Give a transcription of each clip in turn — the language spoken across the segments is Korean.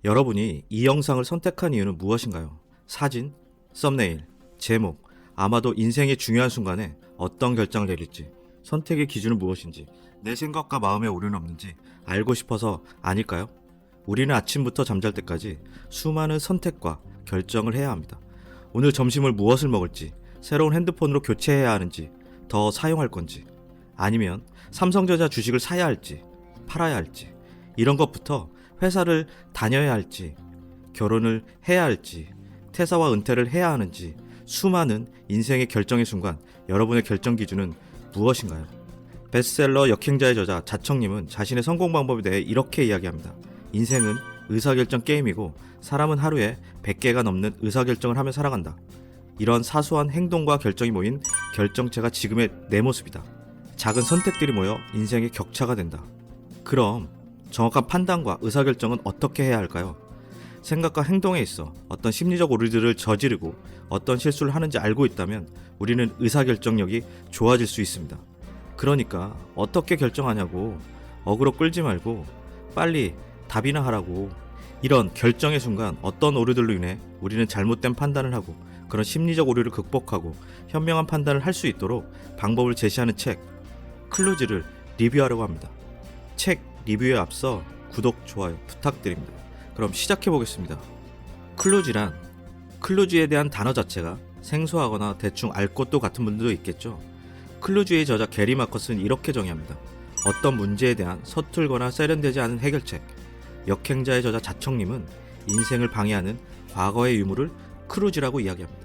여러분이 이 영상을 선택한 이유는 무엇인가요? 사진, 썸네일, 제목, 아마도 인생의 중요한 순간에 어떤 결정을 내릴지, 선택의 기준은 무엇인지, 내 생각과 마음에 오류는 없는지 알고 싶어서 아닐까요? 우리는 아침부터 잠잘 때까지 수많은 선택과 결정을 해야 합니다. 오늘 점심을 무엇을 먹을지, 새로운 핸드폰으로 교체해야 하는지, 더 사용할 건지, 아니면 삼성전자 주식을 사야 할지, 팔아야 할지, 이런 것부터 회사를 다녀야 할지, 결혼을 해야 할지, 퇴사와 은퇴를 해야 하는지, 수많은 인생의 결정의 순간, 여러분의 결정 기준은 무엇인가요? 베스트셀러 역행자의 저자 자청님은 자신의 성공 방법에 대해 이렇게 이야기합니다. 인생은 의사결정 게임이고 사람은 하루에 100개가 넘는 의사결정을 하며 살아간다. 이런 사소한 행동과 결정이 모인 결정체가 지금의 내 모습이다. 작은 선택들이 모여 인생의 격차가 된다. 그럼 정확한 판단과 의사결정은 어떻게 해야 할까요? 생각과 행동에 있어 어떤 심리적 오류들을 저지르고 어떤 실수를 하는지 알고 있다면 우리는 의사결정력이 좋아질 수 있습니다. 그러니까 어떻게 결정하냐고, 어그로 끌지 말고 빨리 답이나 하라고. 이런 결정의 순간 어떤 오류들로 인해 우리는 잘못된 판단을 하고 그런 심리적 오류를 극복하고 현명한 판단을 할 수 있도록 방법을 제시하는 책 클루즈를 리뷰하려고 합니다. 책 리뷰에 앞서 구독, 좋아요 부탁드립니다. 그럼 시작해 보겠습니다. 클루즈란, 클루즈에 대한 단어 자체가 생소하거나 대충 알 것도 같은 분들도 있겠죠. 클루즈의 저자 게리 마커스는 이렇게 정의합니다. 어떤 문제에 대한 서툴거나 세련되지 않은 해결책. 역행자의 저자 자청님은 인생을 방해하는 과거의 유물을 클루즈라고 이야기합니다.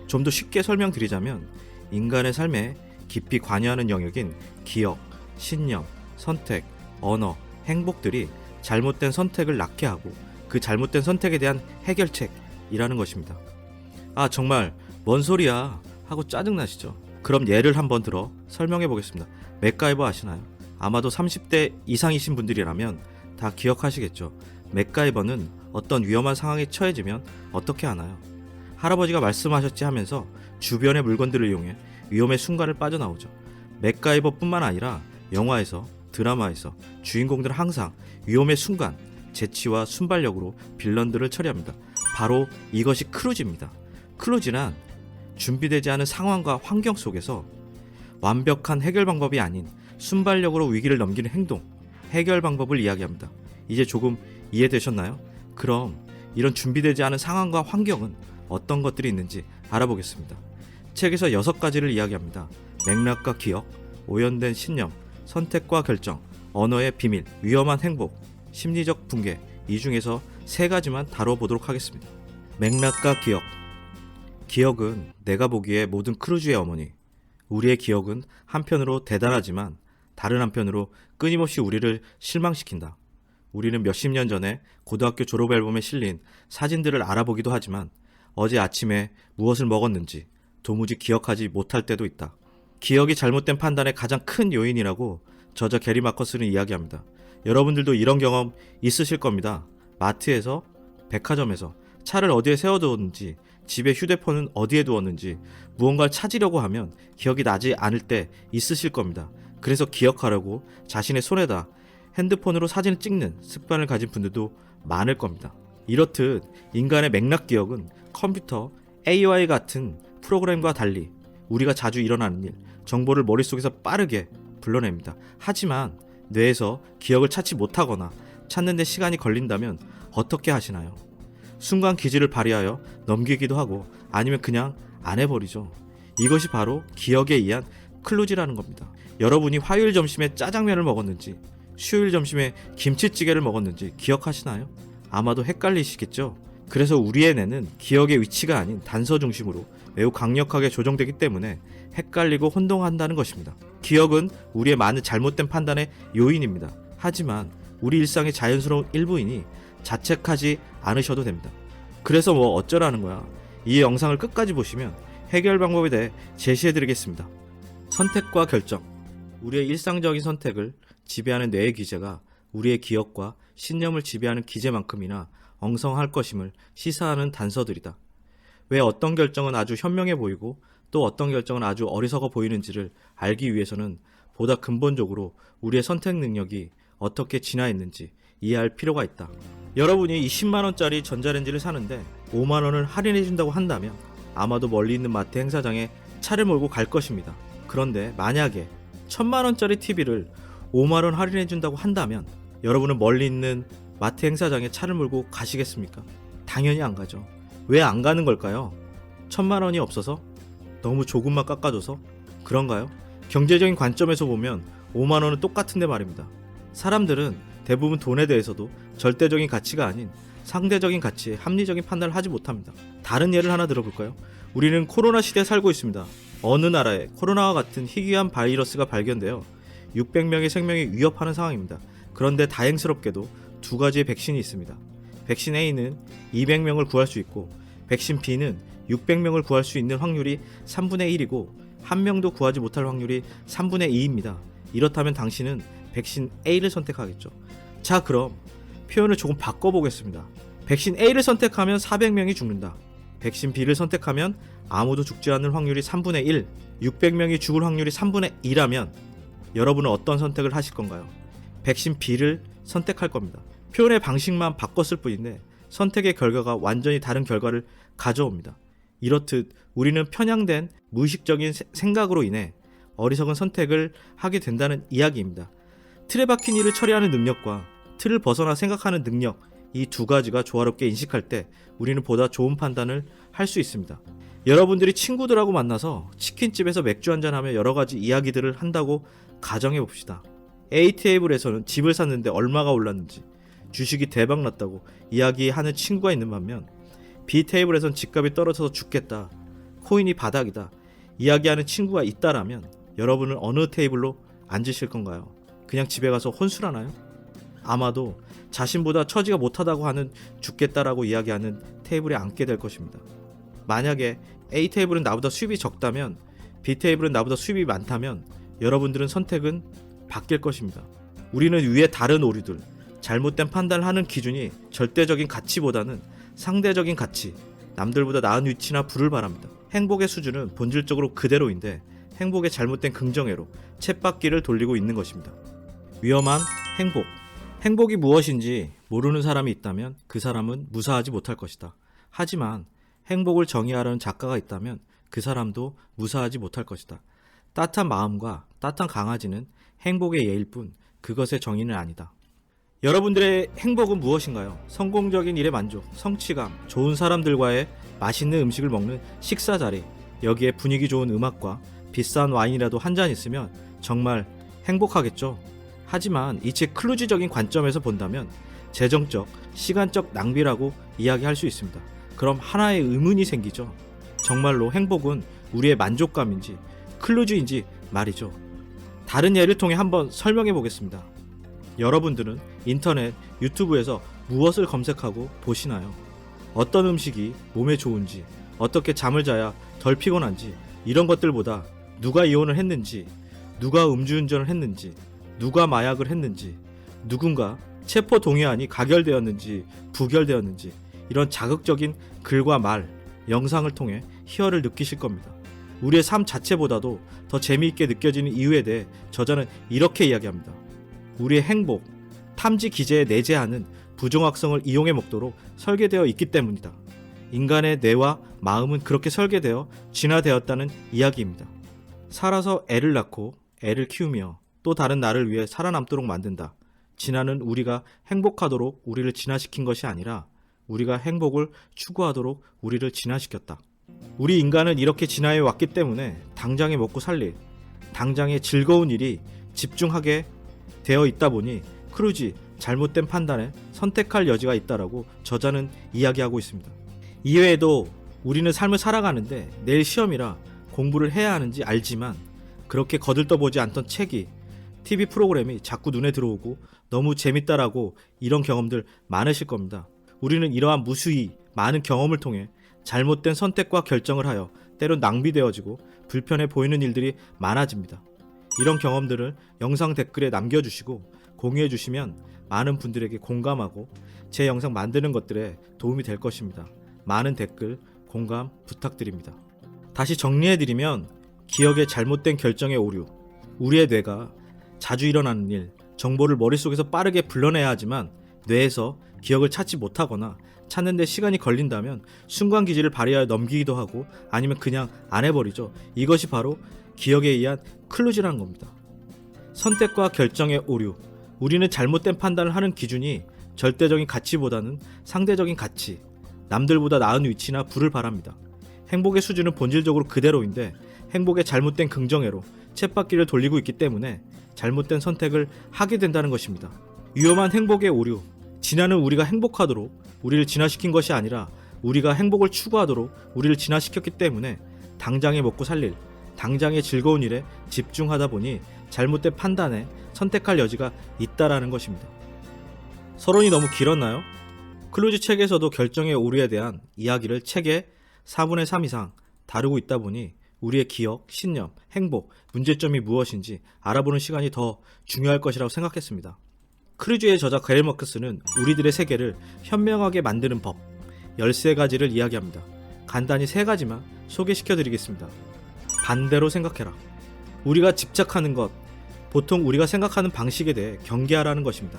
좀 더 쉽게 설명드리자면 인간의 삶에 깊이 관여하는 영역인 기억, 신념, 선택, 언어, 행복들이 잘못된 선택을 낳게 하고 그 잘못된 선택에 대한 해결책이라는 것입니다. 아, 정말 뭔 소리야 하고 짜증나시죠? 그럼 예를 한번 들어 설명해 보겠습니다. 맥가이버 아시나요? 아마도 30대 이상이신 분들이라면 다 기억하시겠죠. 맥가이버는 어떤 위험한 상황에 처해지면 어떻게 하나요? 할아버지가 말씀하셨지 하면서 주변의 물건들을 이용해 위험의 순간을 빠져나오죠. 맥가이버뿐만 아니라 영화에서, 드라마에서 주인공들은 항상 위험의 순간, 재치와 순발력으로 빌런들을 처리합니다. 바로 이것이 클루즈입니다. 클루즈란 준비되지 않은 상황과 환경 속에서 완벽한 해결 방법이 아닌 순발력으로 위기를 넘기는 행동, 해결 방법을 이야기합니다. 이제 조금 이해되셨나요? 그럼 이런 준비되지 않은 상황과 환경은 어떤 것들이 있는지 알아보겠습니다. 책에서 6가지를 이야기합니다. 맥락과 기억, 오염된 신념, 선택과 결정, 언어의 비밀, 위험한 행복, 심리적 붕괴, 이 중에서 3가지만 다뤄보도록 하겠습니다. 맥락과 기억. 기억은 내가 보기에 모든 크루즈의 어머니. 우리의 기억은 한편으로 대단하지만 다른 한편으로 끊임없이 우리를 실망시킨다. 우리는 몇십 년 전에 고등학교 졸업 앨범에 실린 사진들을 알아보기도 하지만 어제 아침에 무엇을 먹었는지 도무지 기억하지 못할 때도 있다. 기억이 잘못된 판단의 가장 큰 요인이라고 저자 게리 마커스는 이야기합니다. 여러분들도 이런 경험 있으실 겁니다. 마트에서, 백화점에서 차를 어디에 세워두었는지, 집에 휴대폰은 어디에 두었는지 무언가를 찾으려고 하면 기억이 나지 않을 때 있으실 겁니다. 그래서 기억하려고 자신의 손에다 핸드폰으로 사진을 찍는 습관을 가진 분들도 많을 겁니다. 이렇듯 인간의 맥락 기억은 컴퓨터, AI 같은 프로그램과 달리 우리가 자주 일어나는 일, 정보를 머릿속에서 빠르게 불러냅니다. 하지만 뇌에서 기억을 찾지 못하거나 찾는 데 시간이 걸린다면 어떻게 하시나요? 순간 기질을 발휘하여 넘기기도 하고 아니면 그냥 안 해버리죠. 이것이 바로 기억에 의한 클루즈라는 겁니다. 여러분이 화요일 점심에 짜장면을 먹었는지 수요일 점심에 김치찌개를 먹었는지 기억하시나요? 아마도 헷갈리시겠죠? 그래서 우리의 뇌는 기억의 위치가 아닌 단서 중심으로 매우 강력하게 조정되기 때문에 헷갈리고 혼동한다는 것입니다. 기억은 우리의 많은 잘못된 판단의 요인입니다. 하지만 우리 일상의 자연스러운 일부이니 자책하지 않으셔도 됩니다. 그래서 뭐 어쩌라는 거야. 이 영상을 끝까지 보시면 해결 방법에 대해 제시해드리겠습니다. 선택과 결정. 우리의 일상적인 선택을 지배하는 뇌의 기제가 우리의 기억과 신념을 지배하는 기제만큼이나 엉성할 것임을 시사하는 단서들이다. 왜 어떤 결정은 아주 현명해 보이고 또 어떤 결정은 아주 어리석어 보이는지를 알기 위해서는 보다 근본적으로 우리의 선택 능력이 어떻게 진화했는지, 이해할 필요가 있다. 여러분이 이 10만원짜리 전자레인지를 사는데 5만원을 할인해준다고 한다면 아마도 멀리 있는 마트 행사장에 차를 몰고 갈 것입니다. 그런데 만약에 1000만원짜리 TV를 5만원 할인해준다고 한다면 여러분은 멀리 있는 마트 행사장에 차를 몰고 가시겠습니까? 당연히 안 가죠. 왜 안 가는 걸까요? 1000만원이 없어서? 너무 조금만 깎아줘서? 그런가요? 경제적인 관점에서 보면 5만원은 똑같은데 말입니다. 사람들은 대부분 돈에 대해서도 절대적인 가치가 아닌 상대적인 가치에 합리적인 판단을 하지 못합니다. 다른 예를 하나 들어볼까요? 우리는 코로나 시대에 살고 있습니다. 어느 나라에 코로나와 같은 희귀한 바이러스가 발견되어 600명의 생명이 위협하는 상황입니다. 그런데 다행스럽게도 두 가지의 백신이 있습니다. 백신 A는 200명을 구할 수 있고 백신 B는 600명을 구할 수 있는 확률이 3분의 1이고 한 명도 구하지 못할 확률이 3분의 2입니다. 이렇다면 당신은 백신 A를 선택하겠죠. 자, 그럼 표현을 조금 바꿔보겠습니다. 백신 A를 선택하면 400명이 죽는다. 백신 B를 선택하면 아무도 죽지 않을 확률이 3분의 1, 600명이 죽을 확률이 3분의 2라면 여러분은 어떤 선택을 하실 건가요? 백신 B를 선택할 겁니다. 표현의 방식만 바꿨을 뿐인데 선택의 결과가 완전히 다른 결과를 가져옵니다. 이렇듯 우리는 편향된 무의식적인 생각으로 인해 어리석은 선택을 하게 된다는 이야기입니다. 틀에 박힌 일을 처리하는 능력과 틀을 벗어나 생각하는 능력, 이 두 가지가 조화롭게 인식할 때 우리는 보다 좋은 판단을 할 수 있습니다. 여러분들이 친구들하고 만나서 치킨집에서 맥주 한잔하며 여러 가지 이야기들을 한다고 가정해 봅시다. A 테이블에서는 집을 샀는데 얼마가 올랐는지, 주식이 대박 났다고 이야기하는 친구가 있는 반면 B 테이블에선 집값이 떨어져서 죽겠다, 코인이 바닥이다 이야기하는 친구가 있다라면 여러분은 어느 테이블로 앉으실 건가요? 그냥 집에 가서 혼술하나요? 아마도 자신보다 처지가 못하다고 하는 죽겠다라고 이야기하는 테이블에 앉게 될 것입니다. 만약에 A 테이블은 나보다 수입이 적다면 B 테이블은 나보다 수입이 많다면 여러분들은 선택은 바뀔 것입니다. 우리는 위에 다른 오류들, 잘못된 판단을 하는 기준이 절대적인 가치보다는 상대적인 가치, 남들보다 나은 위치나 부를 바랍니다. 행복의 수준은 본질적으로 그대로인데 행복의 잘못된 긍정회로 쳇바퀴를 돌리고 있는 것입니다. 위험한 행복. 행복이 무엇인지 모르는 사람이 있다면 그 사람은 무사하지 못할 것이다. 하지만 행복을 정의하려는 작가가 있다면 그 사람도 무사하지 못할 것이다. 따뜻한 마음과 따뜻한 강아지는 행복의 예일 뿐 그것의 정의는 아니다. 여러분들의 행복은 무엇인가요? 성공적인 일의 만족, 성취감, 좋은 사람들과의 맛있는 음식을 먹는 식사 자리, 여기에 분위기 좋은 음악과 비싼 와인이라도 한 잔 있으면 정말 행복하겠죠? 하지만 이 책 클루지적인 관점에서 본다면 재정적, 시간적 낭비라고 이야기할 수 있습니다. 그럼 하나의 의문이 생기죠. 정말로 행복은 우리의 만족감인지 클루즈인지 말이죠. 다른 예를 통해 한번 설명해 보겠습니다. 여러분들은 인터넷, 유튜브에서 무엇을 검색하고 보시나요? 어떤 음식이 몸에 좋은지, 어떻게 잠을 자야 덜 피곤한지, 이런 것들보다 누가 이혼을 했는지, 누가 음주운전을 했는지, 누가 마약을 했는지, 누군가 체포 동의안이 가결되었는지 부결되었는지, 이런 자극적인 글과 말, 영상을 통해 희열을 느끼실 겁니다. 우리의 삶 자체보다도 더 재미있게 느껴지는 이유에 대해 저자는 이렇게 이야기합니다. 우리의 행복, 탐지 기제에 내재하는 부정확성을 이용해 먹도록 설계되어 있기 때문이다. 인간의 뇌와 마음은 그렇게 설계되어 진화되었다는 이야기입니다. 살아서 애를 낳고 애를 키우며 또 다른 나를 위해 살아남도록 만든다. 진화는 우리가 행복하도록 우리를 진화시킨 것이 아니라 우리가 행복을 추구하도록 우리를 진화시켰다. 우리 인간은 이렇게 진화해 왔기 때문에 당장에 먹고 살릴, 당장에 즐거운 일이 집중하게 되어 있다 보니 크루지, 잘못된 판단에 선택할 여지가 있다라고 저자는 이야기하고 있습니다. 이외에도 우리는 삶을 살아가는데 내일 시험이라 공부를 해야 하는지 알지만 그렇게 거들떠보지 않던 책이, TV 프로그램이 자꾸 눈에 들어오고 너무 재밌다라고 이런 경험들 많으실 겁니다. 우리는 이러한 무수히 많은 경험을 통해 잘못된 선택과 결정을 하여 때론 낭비되어지고 불편해 보이는 일들이 많아집니다. 이런 경험들을 영상 댓글에 남겨주시고 공유해주시면 많은 분들에게 공감하고 제 영상 만드는 것들에 도움이 될 것입니다. 많은 댓글, 공감 부탁드립니다. 다시 정리해드리면 기억의 잘못된 결정의 오류, 우리의 뇌가 자주 일어나는 일, 정보를 머릿속에서 빠르게 불러내야 하지만 뇌에서 기억을 찾지 못하거나 찾는 데 시간이 걸린다면 순간 기지를 발휘하여 넘기기도 하고 아니면 그냥 안 해버리죠. 이것이 바로 기억에 의한 클루즈라는 겁니다. 선택과 결정의 오류. 우리는 잘못된 판단을 하는 기준이 절대적인 가치보다는 상대적인 가치, 남들보다 나은 위치나 부를 바랍니다. 행복의 수준은 본질적으로 그대로인데 행복의 잘못된 긍정회로 쳇바퀴를 돌리고 있기 때문에 잘못된 선택을 하게 된다는 것입니다. 위험한 행복의 오류. 진화는 우리가 행복하도록 우리를 진화시킨 것이 아니라 우리가 행복을 추구하도록 우리를 진화시켰기 때문에 당장에 먹고 살릴, 당장의 즐거운 일에 집중하다 보니 잘못된 판단에 선택할 여지가 있다라는 것입니다. 서론이 너무 길었나요? 클루즈 책에서도 결정의 오류에 대한 이야기를 책의 4분의 3 이상 다루고 있다 보니 우리의 기억, 신념, 행복, 문제점이 무엇인지 알아보는 시간이 더 중요할 것이라고 생각했습니다. 크루즈의 저자 게리 마커스는 우리들의 세계를 현명하게 만드는 법 13가지를 이야기합니다. 간단히 3가지만 소개시켜 드리겠습니다. 반대로 생각해라. 우리가 집착하는 것, 보통 우리가 생각하는 방식에 대해 경계하라는 것입니다.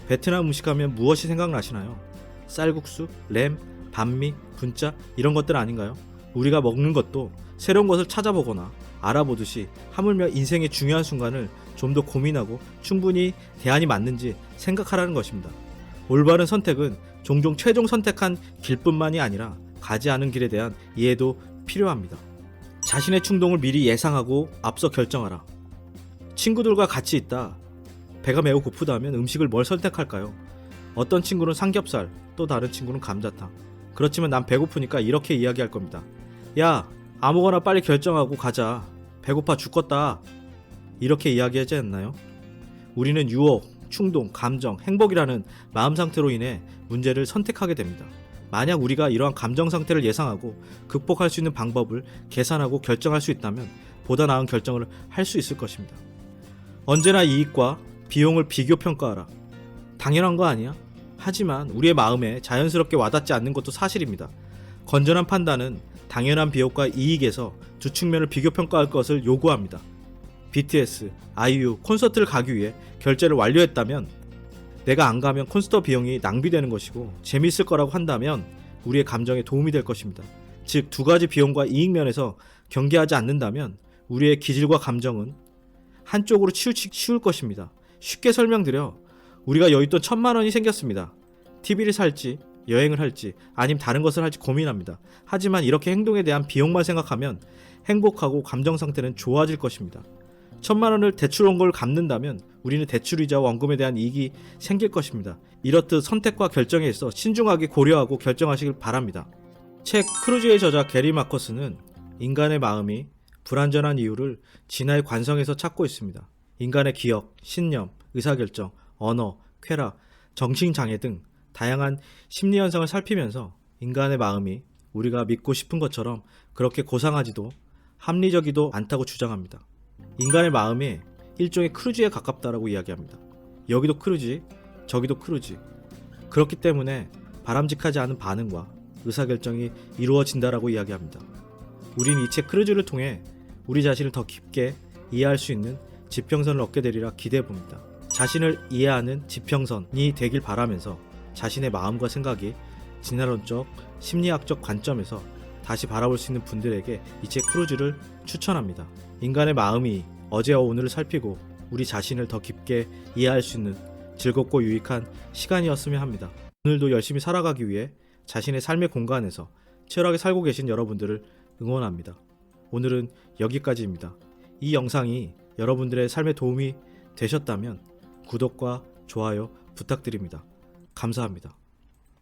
베트남 음식하면 무엇이 생각나시나요? 쌀국수, 램, 반미, 분짜 이런 것들 아닌가요? 우리가 먹는 것도 새로운 것을 찾아보거나 알아보듯이 하물며 인생의 중요한 순간을 좀 더 고민하고 충분히 대안이 맞는지 생각하라는 것입니다. 올바른 선택은 종종 최종 선택한 길뿐만이 아니라 가지 않은 길에 대한 이해도 필요합니다. 자신의 충동을 미리 예상하고 앞서 결정하라. 친구들과 같이 있다. 배가 매우 고프다면 음식을 뭘 선택할까요? 어떤 친구는 삼겹살, 또 다른 친구는 감자탕. 그렇지만 난 배고프니까 이렇게 이야기할 겁니다. 야, 아무거나 빨리 결정하고 가자. 배고파 죽겠다. 이렇게 이야기하지 않나요? 우리는 유혹, 충동, 감정, 행복이라는 마음 상태로 인해 문제를 선택하게 됩니다. 만약 우리가 이러한 감정 상태를 예상하고 극복할 수 있는 방법을 계산하고 결정할 수 있다면 보다 나은 결정을 할 수 있을 것입니다. 언제나 이익과 비용을 비교 평가하라. 당연한 거 아니야? 하지만 우리의 마음에 자연스럽게 와닿지 않는 것도 사실입니다. 건전한 판단은 당연한 비용과 이익에서 두 측면을 비교 평가할 것을 요구합니다. BTS, 아이유 콘서트를 가기 위해 결제를 완료했다면 내가 안 가면 콘서트 비용이 낭비되는 것이고 재미있을 거라고 한다면 우리의 감정에 도움이 될 것입니다. 즉, 두 가지 비용과 이익 면에서 경계하지 않는다면 우리의 기질과 감정은 한쪽으로 치우치기 쉬울 것입니다. 쉽게 설명드려 우리가 여윳돈 1000만 원이 생겼습니다. TV를 살지, 여행을 할지, 아니면 다른 것을 할지 고민합니다. 하지만 이렇게 행동에 대한 비용만 생각하면 행복하고 감정 상태는 좋아질 것입니다. 1000만 원을 대출 온 걸 갚는다면 우리는 대출이자와 원금에 대한 이익이 생길 것입니다. 이렇듯 선택과 결정에 있어 신중하게 고려하고 결정하시길 바랍니다. 책 크루즈의 저자 게리 마커스는 인간의 마음이 불완전한 이유를 진화의 관성에서 찾고 있습니다. 인간의 기억, 신념, 의사결정, 언어, 쾌락, 정신장애 등 다양한 심리 현상을 살피면서 인간의 마음이 우리가 믿고 싶은 것처럼 그렇게 고상하지도 합리적이도 않다고 주장합니다. 인간의 마음이 일종의 크루즈에 가깝다라고 이야기합니다. 여기도 크루즈, 저기도 크루즈. 그렇기 때문에 바람직하지 않은 반응과 의사결정이 이루어진다라고 이야기합니다. 우린 이 책 크루즈를 통해 우리 자신을 더 깊게 이해할 수 있는 지평선을 얻게 되리라 기대해 봅니다. 자신을 이해하는 지평선이 되길 바라면서 자신의 마음과 생각이 진화론적, 심리학적 관점에서 다시 바라볼 수 있는 분들에게 이 책 크루즈를 추천합니다. 인간의 마음이 어제와 오늘을 살피고 우리 자신을 더 깊게 이해할 수 있는 즐겁고 유익한 시간이었으면 합니다. 오늘도 열심히 살아가기 위해 자신의 삶의 공간에서 치열하게 살고 계신 여러분들을 응원합니다. 오늘은 여기까지입니다. 이 영상이 여러분들의 삶에 도움이 되셨다면 구독과 좋아요 부탁드립니다. 감사합니다.